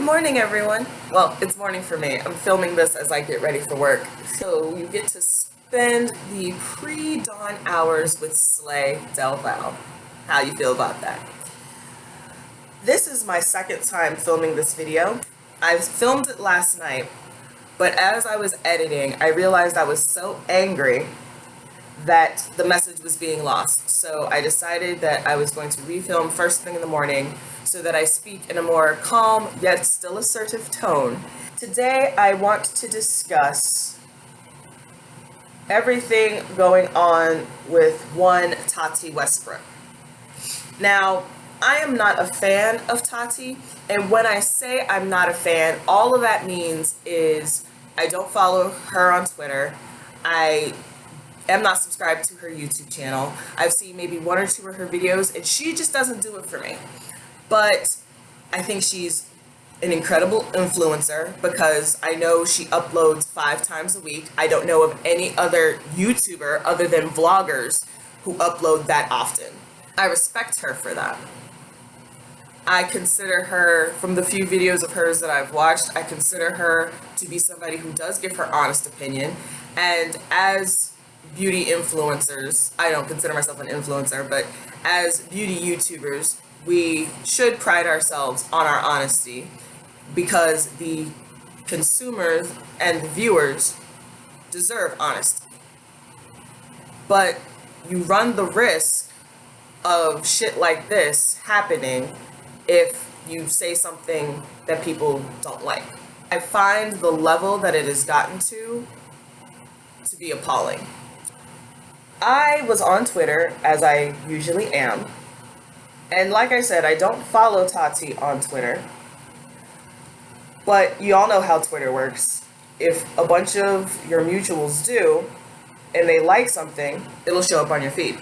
morning, everyone. Well, it's morning for me. I'm filming this as I get ready for work. So you get to spend the pre-dawn hours with Slay Del Val. How you feel about that? This is my second time filming this video. I filmed it last night, but as I was editing, I realized I was so angry that the message was being lost. So I decided that I was going to refilm first thing in the morning so that I speak in a more calm yet still assertive tone. Today I want to discuss everything going on with one Tati Westbrook. Now, I am not a fan of Tati, and when I say I'm not a fan, all of that means is I don't follow her on Twitter. I am not subscribed to her YouTube channel. I've seen maybe one or two of her videos, and she just doesn't do it for me. But I think she's an incredible influencer because I know she uploads 5 times a week. I don't know of any other YouTuber other than vloggers who upload that often. I respect her for that. I consider her, from the few videos of hers that I've watched, I consider her to be somebody who does give her honest opinion. And as beauty influencers, I don't consider myself an influencer, but as beauty YouTubers, we should pride ourselves on our honesty because the consumers and the viewers deserve honesty. But you run the risk of shit like this happening if you say something that people don't like. I find the level that it has gotten to be appalling. I was on Twitter, as I usually am, and like I said, I don't follow Tati on Twitter, but you all know how Twitter works. If a bunch of your mutuals do, and they like something, it'll show up on your feed.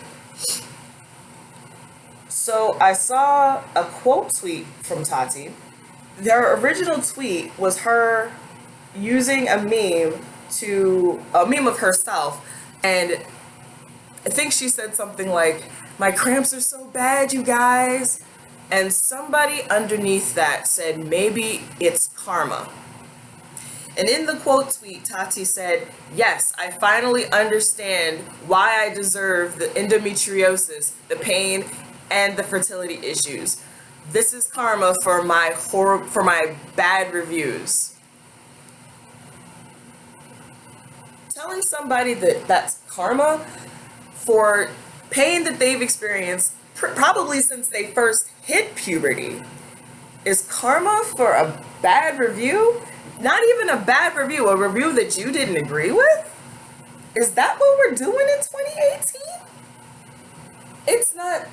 So I saw a quote tweet from Tati. Their original tweet was her using a meme of herself, and I think she said something like, "My cramps are so bad, you guys." And somebody underneath that said, "Maybe it's karma." And in the quote tweet, Tati said, "Yes, I finally understand why I deserve the endometriosis, the pain, and the fertility issues. This is karma for my bad reviews." Telling somebody that that's karma for pain that they've experienced probably since they first hit puberty is karma for a bad review? Not even a bad review, a review that you didn't agree with? Is that what we're doing in 2018? It's not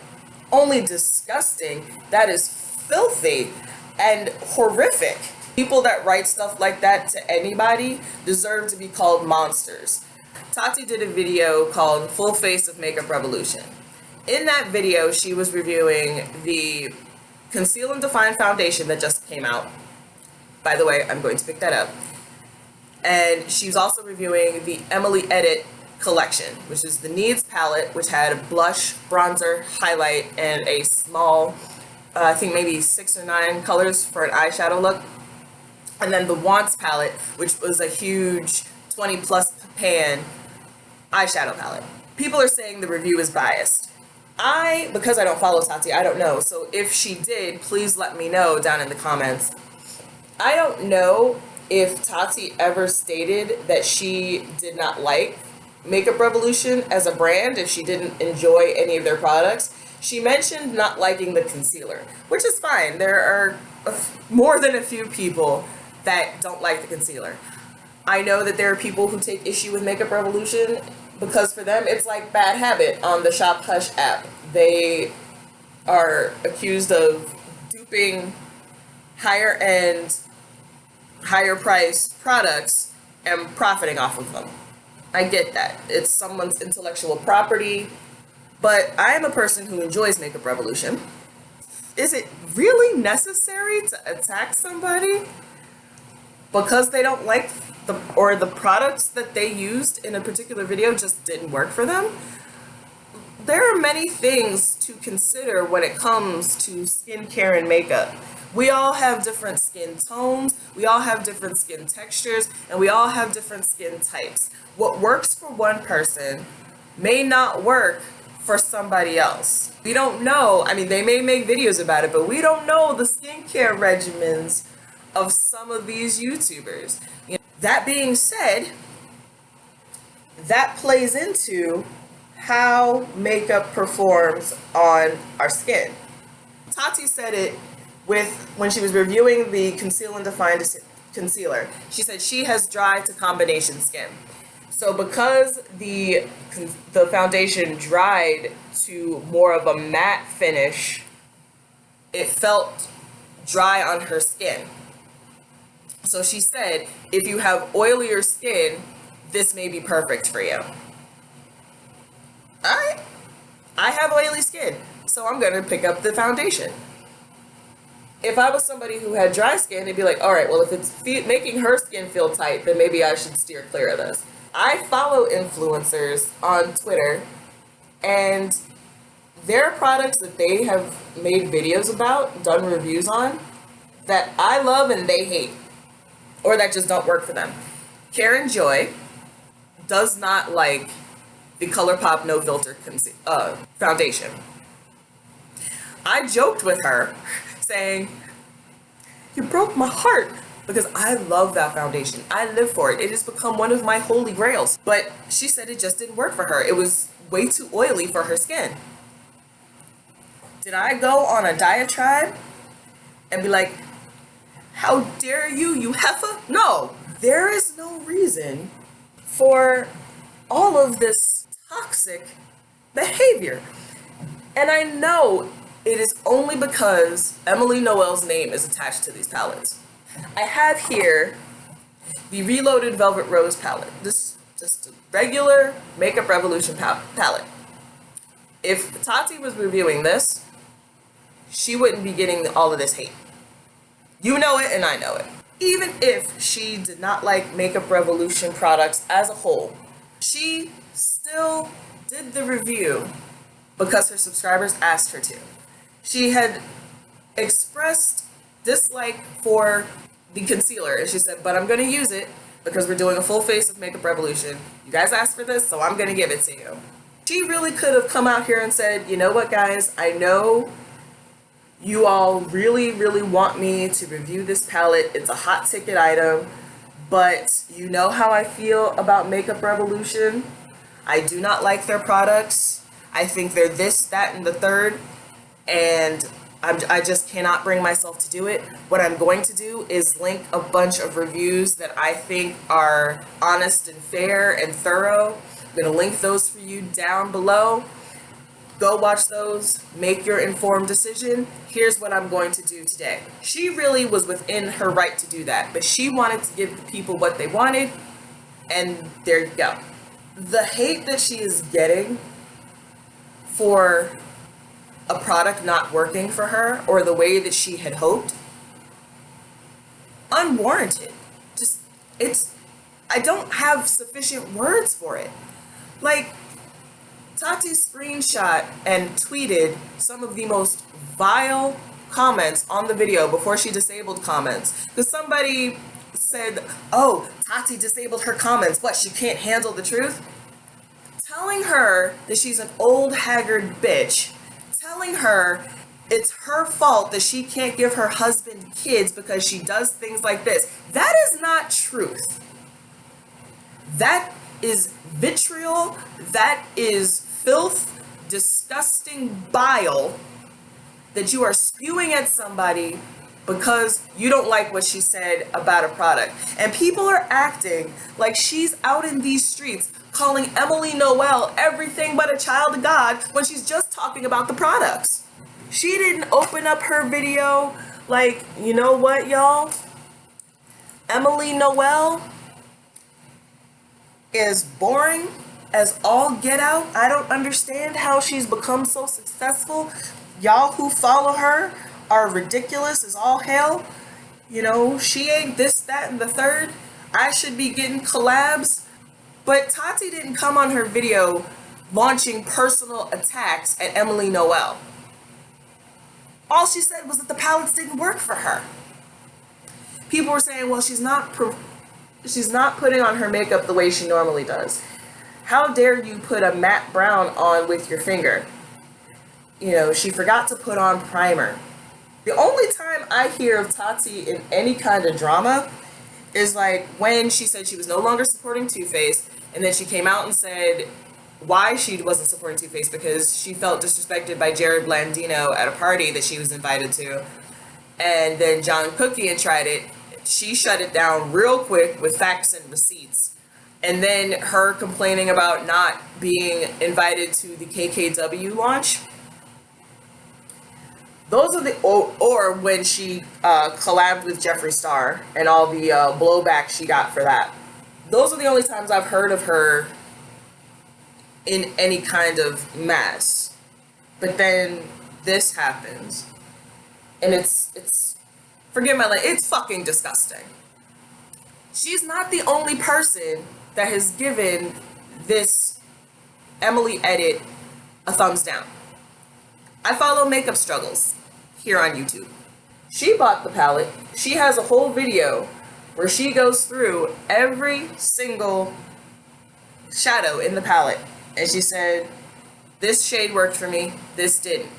only disgusting, that is filthy and horrific. People that write stuff like that to anybody deserve to be called monsters. Tati did a video called Full Face of Makeup Revolution. In that video, she was reviewing the Conceal and Define foundation that just came out. By the way, I'm going to pick that up. And she's also reviewing the Emily Edit collection, which is the Needs palette, which had a blush, bronzer, highlight, and a small, I think maybe 6 or 9 colors for an eyeshadow look. And then the Wants palette, which was a huge 20 plus pan eyeshadow palette. People are saying the review is biased. Because I don't follow Tati, I don't know. So if she did, please let me know down in the comments. I don't know if Tati ever stated that she did not like Makeup Revolution as a brand, if she didn't enjoy any of their products. She mentioned not liking the concealer, which is fine. There are more than a few people that don't like the concealer. I know that there are people who take issue with Makeup Revolution because for them it's like Bad Habit on the Shop Hush app. They are accused of duping higher end, higher priced products and profiting off of them. I get that. It's someone's intellectual property, but I am a person who enjoys Makeup Revolution. Is it really necessary to attack somebody because they don't like the products that they used in a particular video just didn't work for them? There are many things to consider when it comes to skincare and makeup. We all have different skin tones, we all have different skin textures, and we all have different skin types. What works for one person may not work for somebody else. We don't know, I mean, they may make videos about it, but we don't know the skincare regimens of some of these YouTubers. You know, that being said, that plays into how makeup performs on our skin. Tati said it when she was reviewing the Conceal and Define concealer. She said she has dry to combination skin. So because the foundation dried to more of a matte finish, it felt dry on her skin. So she said, if you have oilier skin, this may be perfect for you. Alright, I have oily skin, so I'm gonna pick up the foundation. If I was somebody who had dry skin, it'd be like, alright, well, if it's making her skin feel tight, then maybe I should steer clear of this. I follow influencers on Twitter, and there are products that they have made videos about, done reviews on, that I love and they hate, or that just don't work for them. Karen Joy does not like the ColourPop No Filter foundation. I joked with her saying, you broke my heart, because I love that foundation. I live for it. It has become one of my holy grails. But she said it just didn't work for her. It was way too oily for her skin. Did I go on a diatribe and be like, how dare you, you heifer? No, there is no reason for all of this toxic behavior. And I know it is only because Emily Noel's name is attached to these palettes. I have here the Reloaded Velvet Rose palette. This just a regular Makeup Revolution palette. If Tati was reviewing this, she wouldn't be getting all of this hate. You know it and I know it. Even if she did not like Makeup Revolution products as a whole, she still did the review because her subscribers asked her to. She had expressed dislike for the concealer, and she said, but I'm going to use it because we're doing a full face of Makeup Revolution. You guys asked for this, so I'm going to give it to you. She really could have come out here and said, you know what, guys, I know you all really, really want me to review this palette. It's a hot ticket item, but you know how I feel about Makeup Revolution. I do not like their products. I think they're this, that, and the third, and I just cannot bring myself to do it. What I'm going to do is link a bunch of reviews that I think are honest and fair and thorough. I'm going to link those for you down below. Go watch those, make your informed decision. Here's what I'm going to do today. She really was within her right to do that, but she wanted to give the people what they wanted, and there you go. The hate that she is getting for a product not working for her or the way that she had hoped, unwarranted. I don't have sufficient words for it. Like, Tati screenshot and tweeted some of the most vile comments on the video before she disabled comments. Because somebody said, oh, Tati disabled her comments. What, she can't handle the truth? Telling her that she's an old haggard bitch. Telling her it's her fault that she can't give her husband kids because she does things like this. That is not truth. That is vitriol. That is filth, disgusting bile that you are spewing at somebody because you don't like what she said about a product. And people are acting like she's out in these streets calling Emily Noel everything but a child of God when she's just talking about the products. She didn't open up her video like, you know what, y'all? Emily Noel is boring as all get out. I don't understand how she's become so successful. Y'all who follow her are ridiculous as all hell. You know, she ain't this, that, and the third. I should be getting collabs. But Tati didn't come on her video launching personal attacks at Emily Noel. All she said was that the palettes didn't work for her. People were saying, well, she's not putting on her makeup the way she normally does. How dare you put a matte brown on with your finger? You know, she forgot to put on primer. The only time I hear of Tati in any kind of drama is like when she said she was no longer supporting Too Faced, and then she came out and said why she wasn't supporting Too Faced, because she felt disrespected by Jared Blandino at a party that she was invited to. And then John Cookian tried it. She shut it down real quick with facts and receipts. And then her complaining about not being invited to the KKW launch. Those are the, or when she collabed with Jeffree Star and all the blowback she got for that. Those are the only times I've heard of her in any kind of mess. But then this happens. And it's forgive my language, it's fucking disgusting. She's not the only person that has given this Emily edit a thumbs down. I follow Makeup Struggles here on YouTube. She bought the palette. She has a whole video where she goes through every single shadow in the palette. And she said, this shade worked for me, this didn't.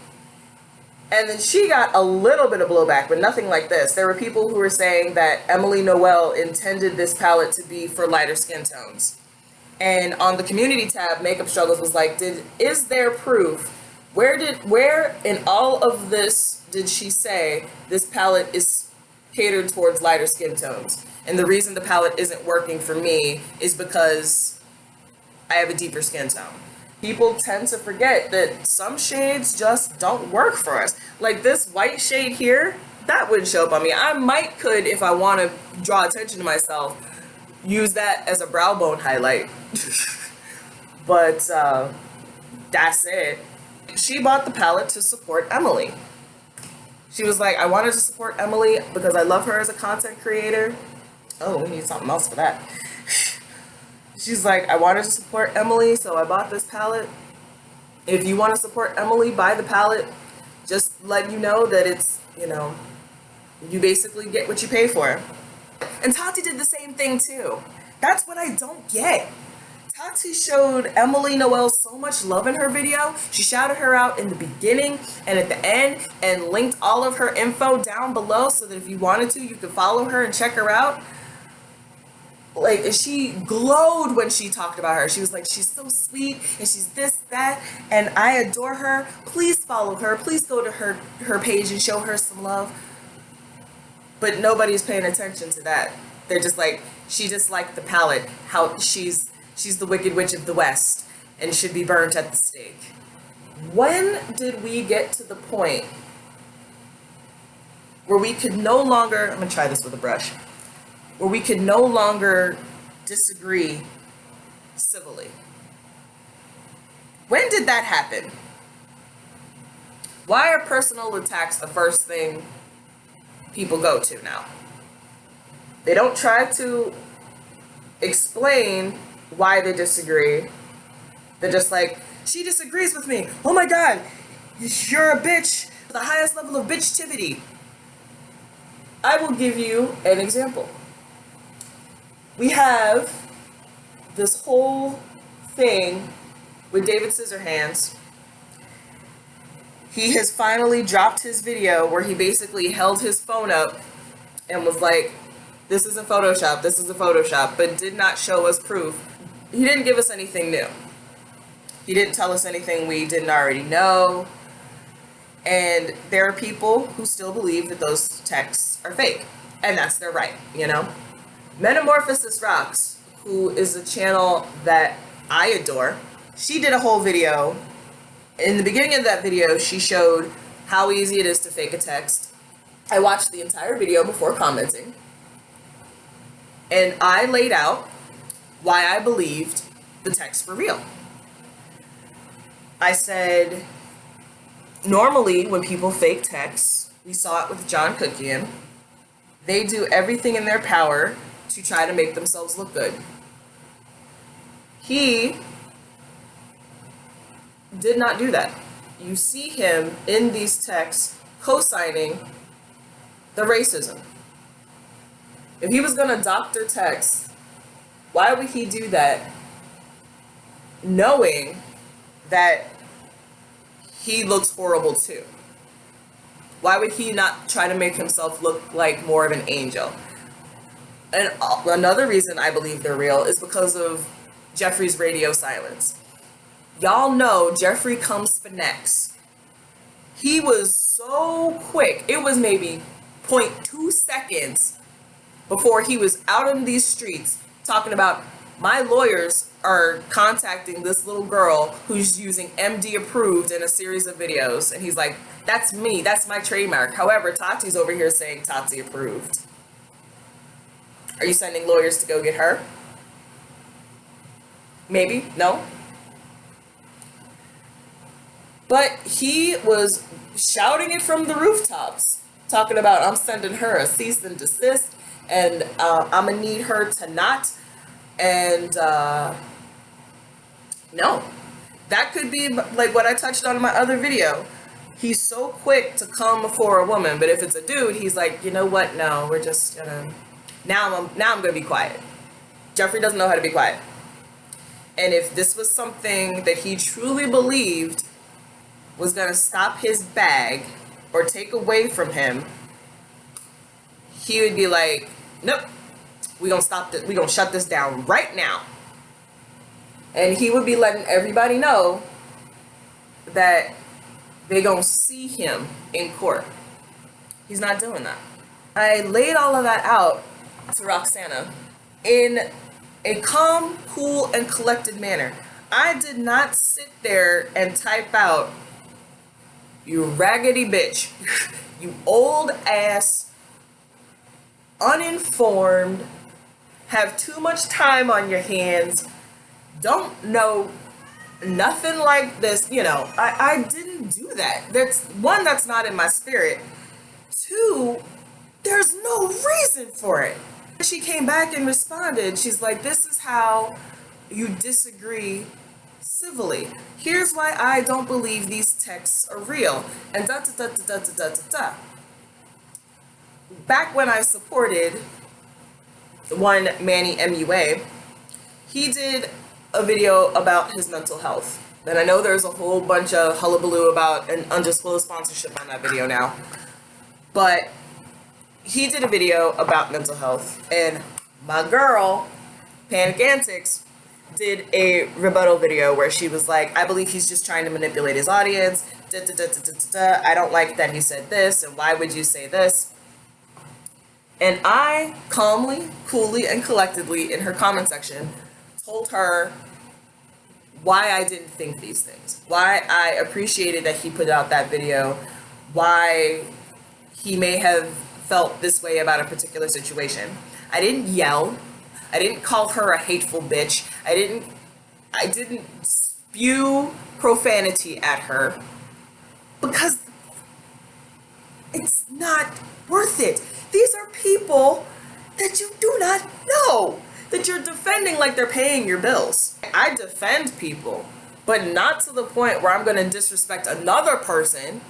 And then she got a little bit of blowback, but nothing like this. There were people who were saying that Emily Noel intended this palette to be for lighter skin tones. And on the community tab, Makeup Struggles was like, is there proof? Where in all of this did she say this palette is catered towards lighter skin tones? And the reason the palette isn't working for me is because I have a deeper skin tone. People tend to forget that some shades just don't work for us. Like this white shade here, that wouldn't show up on me. I might could, if I want to draw attention to myself, use that as a brow bone highlight. But that's it. She bought the palette to support Emily. She was like, I wanted to support Emily because I love her as a content creator. Oh, we need something else for that. She's like, I wanted to support Emily, so I bought this palette. If you want to support Emily, buy the palette. Just let you know that it's, you know, you basically get what you pay for. And Tati did the same thing too. That's what I don't get. Tati showed Emily Noel so much love in her video. She shouted her out in the beginning and at the end and linked all of her info down below so that if you wanted to, you could follow her and check her out. Like, she glowed when she talked about her. She was like, she's so sweet and she's this, that, and I adore her. Please follow her. Please go to her page and show her some love. But nobody's paying attention to that. They're just like, she just liked the palette. How she's the Wicked Witch of the West and should be burnt at the stake. When did we get to the point where we could no longer, I'm gonna try this with a brush, where we could no longer disagree civilly? When did that happen? Why are personal attacks the first thing people go to now? They don't try to explain why they disagree. They're just like, she disagrees with me. Oh my God, you're a bitch. The highest level of bitchtivity. I will give you an example. We have this whole thing with David Scissorhands. He has finally dropped his video where he basically held his phone up and was like, this isn't Photoshop, this is a Photoshop, but did not show us proof. He didn't give us anything new. He didn't tell us anything we didn't already know. And there are people who still believe that those texts are fake. And that's their right, you know? Metamorphosis Rocks, who is a channel that I adore, she did a whole video. In the beginning of that video, she showed how easy it is to fake a text. I watched the entire video before commenting. And I laid out why I believed the texts were real. I said, normally when people fake texts, we saw it with John Cookian, they do everything in their power to try to make themselves look good. He did not do that. You see him in these texts co-signing the racism. If he was gonna doctor text, why would he do that knowing that he looks horrible too? Why would he not try to make himself look like more of an angel? And another reason I believe they're real is because of Jeffrey's radio silence. Y'all know Jeffrey comes for next. He was so quick. It was maybe 0.2 seconds before he was out in these streets talking about, my lawyers are contacting this little girl who's using MD approved in a series of videos. And he's like, that's me, that's my trademark. However, Tati's over here saying Tati approved. Are you sending lawyers to go get her? Maybe, no. But he was shouting it from the rooftops, talking about, I'm sending her a cease and desist, and I'm gonna need her to not. And no, that could be like what I touched on in my other video. He's so quick to come for a woman, but if it's a dude, he's like, you know what? No, we're just gonna. Now I'm gonna be quiet. Jeffrey doesn't know how to be quiet. And if this was something that he truly believed was gonna stop his bag or take away from him, he would be like, nope, we gonna stop this, we gonna shut this down right now. And he would be letting everybody know that they gonna see him in court. He's not doing that. I laid all of that out to Roxana in a calm, cool, and collected manner. I did not sit there and type out, you raggedy bitch, you old ass, uninformed, have too much time on your hands, don't know nothing like this. You know, I didn't do that. That's one, that's not in my spirit. Two, there's no reason for it. She came back and responded. She's like, this is how you disagree civilly. Here's why I don't believe these texts are real. And da da da da da da da da. Back when I supported one Manny MUA, he did a video about his mental health. And I know there's a whole bunch of hullabaloo about an undisclosed sponsorship on that video now. But he did a video about mental health, and my girl, Panic Antics, did a rebuttal video where she was like, I believe he's just trying to manipulate his audience, da, da, da, da, da, da, da. I don't like that he said this, and why would you say this? And I calmly, coolly, and collectedly in her comment section told her why I didn't think these things, why I appreciated that he put out that video, why he may have felt this way about a particular situation. I didn't yell. I didn't call her a hateful bitch. I didn't spew profanity at her, because it's not worth it. These are people that you do not know, that you're defending like they're paying your bills. I defend people, but not to the point where I'm going to disrespect another person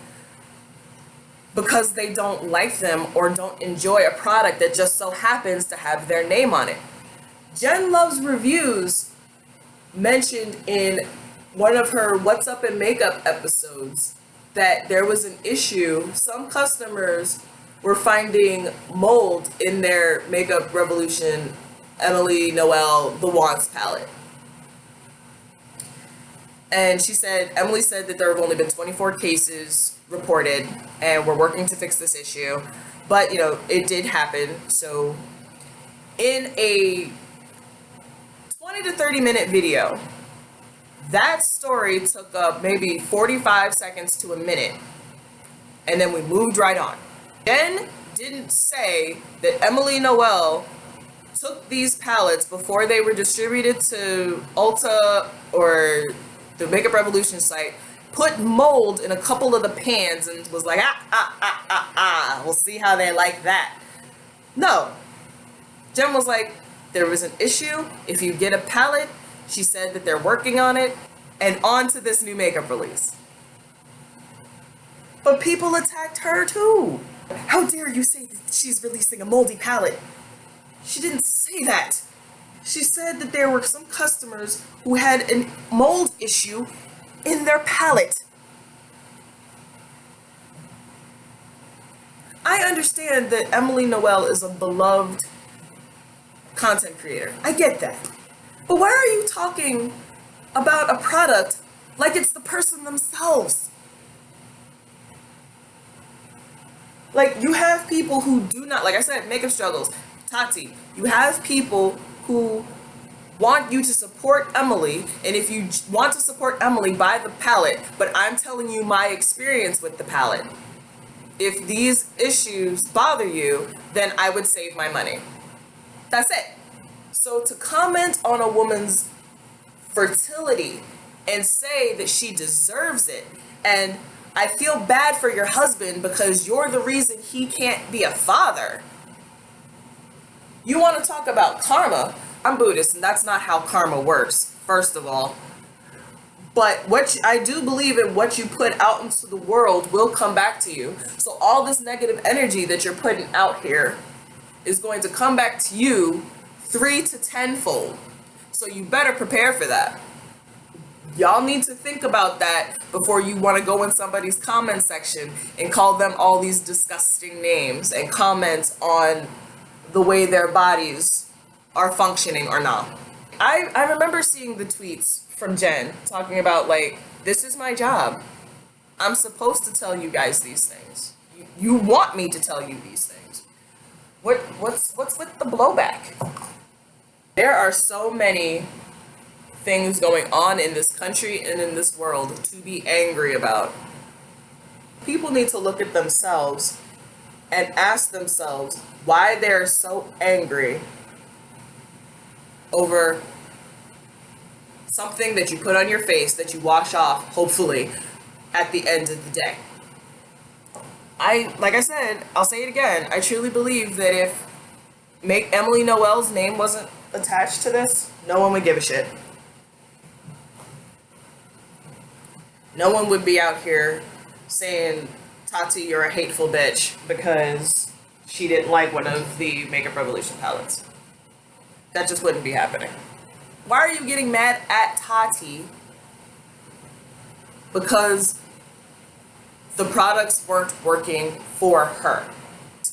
because they don't like them or don't enjoy a product that just so happens to have their name on it. Jen Loves Reviews mentioned in one of her What's Up in Makeup episodes that there was an issue. Some customers were finding mold in their Makeup Revolution Emily Noel The Wants palette. And she said, Emily said that there have only been 24 cases reported, and we're working to fix this issue. But, you know, it did happen. So in a 20 to 30 minute video, that story took up maybe 45 seconds to a minute. And then we moved right on. Jen didn't say that Emily Noel took these palettes before they were distributed to Ulta or the Makeup Revolution site, put mold in a couple of the pans and was like, we'll see how they like that. No. Jen was like, there was an issue. If you get a palette, she said that they're working on it, and on to this new makeup release. But people attacked her too. How dare you say that she's releasing a moldy palette? She didn't say that. She said that there were some customers who had a mold issue in their palette. I understand that Emily Noel is a beloved content creator. I get that. But why are you talking about a product like it's the person themselves? Like, you have people who do not, like I said, makeup struggles. Tati, you have people who want you to support Emily, and if you want to support Emily, buy the palette, but I'm telling you my experience with the palette. If these issues bother you, then I would save my money. That's it. So to comment on a woman's fertility and say that she deserves it, and I feel bad for your husband because you're the reason he can't be a father. You want to talk about karma? I'm Buddhist, and that's not how karma works, first of all. But I do believe in what you put out into the world will come back to you. So all this negative energy that you're putting out here is going to come back to you 3 to 10-fold. So you better prepare for that. Y'all need to think about that before you want to go in somebody's comment section and call them all these disgusting names and comment on the way their bodies are functioning or not. I remember seeing the tweets from Jen talking about, like, this is my job. I'm supposed to tell you guys these things. You want me to tell you these things. What's with the blowback? There are so many things going on in this country and in this world to be angry about. People need to look at themselves and ask themselves why they're so angry over something that you put on your face that you wash off, hopefully, at the end of the day. Like I said, I'll say it again, I truly believe that if Emily Noel's name wasn't attached to this, no one would give a shit. No one would be out here saying, Tati, you're a hateful bitch, because she didn't like one of the Makeup Revolution palettes. That just wouldn't be happening. Why are you getting mad at Tati because the products weren't working for her?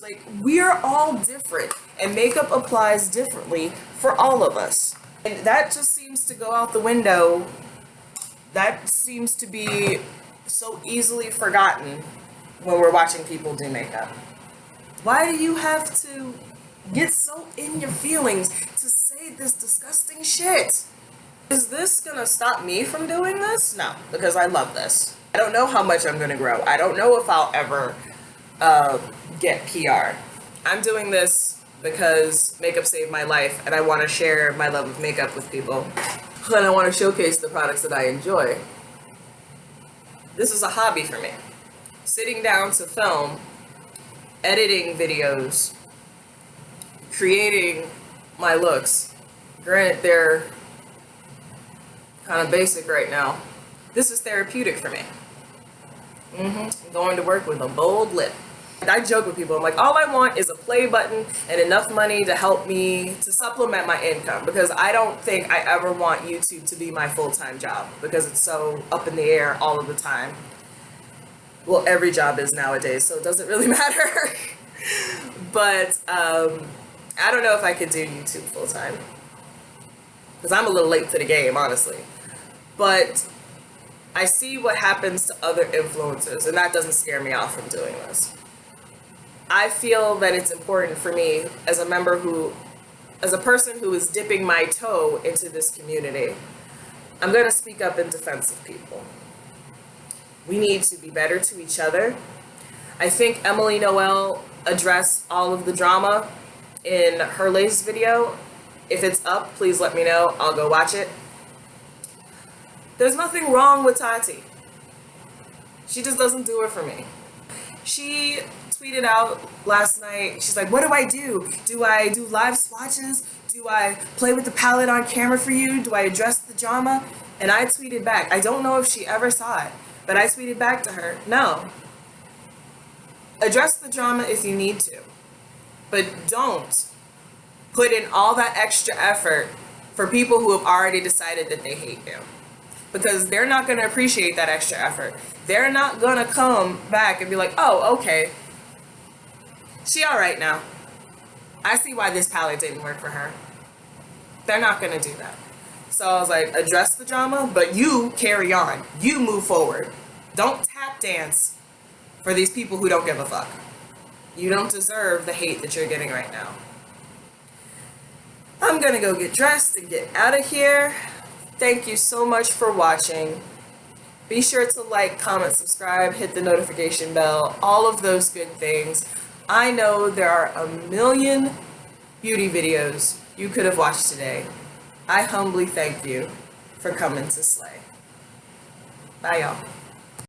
Like, we're all different, and makeup applies differently for all of us. And that just seems to go out the window. That seems to be so easily forgotten when we're watching people do makeup. Why do you have to get so in your feelings to say this disgusting shit? Is this gonna stop me from doing this? No, because I love this. I don't know how much I'm gonna grow. I don't know if I'll ever get PR. I'm doing this because makeup saved my life, and I want to share my love of makeup with people. And I want to showcase the products that I enjoy. This is a hobby for me. Sitting down to film, editing videos, creating my looks. Granted, they're kind of basic right now. This is therapeutic for me. I'm going to work with a bold lip. I joke with people, I'm like, all I want is a play button and enough money to help me to supplement my income, because I don't think I ever want YouTube to be my full-time job, because it's so up in the air all of the time. Well, every job is nowadays, so it doesn't really matter. But I don't know if I could do YouTube full-time, because I'm a little late to the game, honestly. But I see what happens to other influencers, and that doesn't scare me off from doing this. I feel that it's important for me as a person who is dipping my toe into this community. I'm going to speak up in defense of people. We need to be better to each other. I think Emily Noel addressed all of the drama in her latest video. If it's up, please let me know. I'll go watch it. There's nothing wrong with Tati. She just doesn't do it for me. She tweeted out last night, she's like, what do I do? Do I do live swatches? Do I play with the palette on camera for you? Do I address the drama? And I tweeted back, I don't know if she ever saw it, but I tweeted back to her, no. Address the drama if you need to, but don't put in all that extra effort for people who have already decided that they hate you, because they're not going to appreciate that extra effort. They're not going to come back and be like, oh, okay, she all right now. I see why this palette didn't work for her. They're not going to do that. So I was like, address the drama, but you carry on. You move forward. Don't tap dance for these people who don't give a fuck. You don't deserve the hate that you're getting right now. I'm gonna go get dressed and get out of here. Thank you so much for watching. Be sure to like, comment, subscribe, hit the notification bell, all of those good things. I know there are a million beauty videos you could have watched today. I humbly thank you for coming to Slay. Bye, y'all.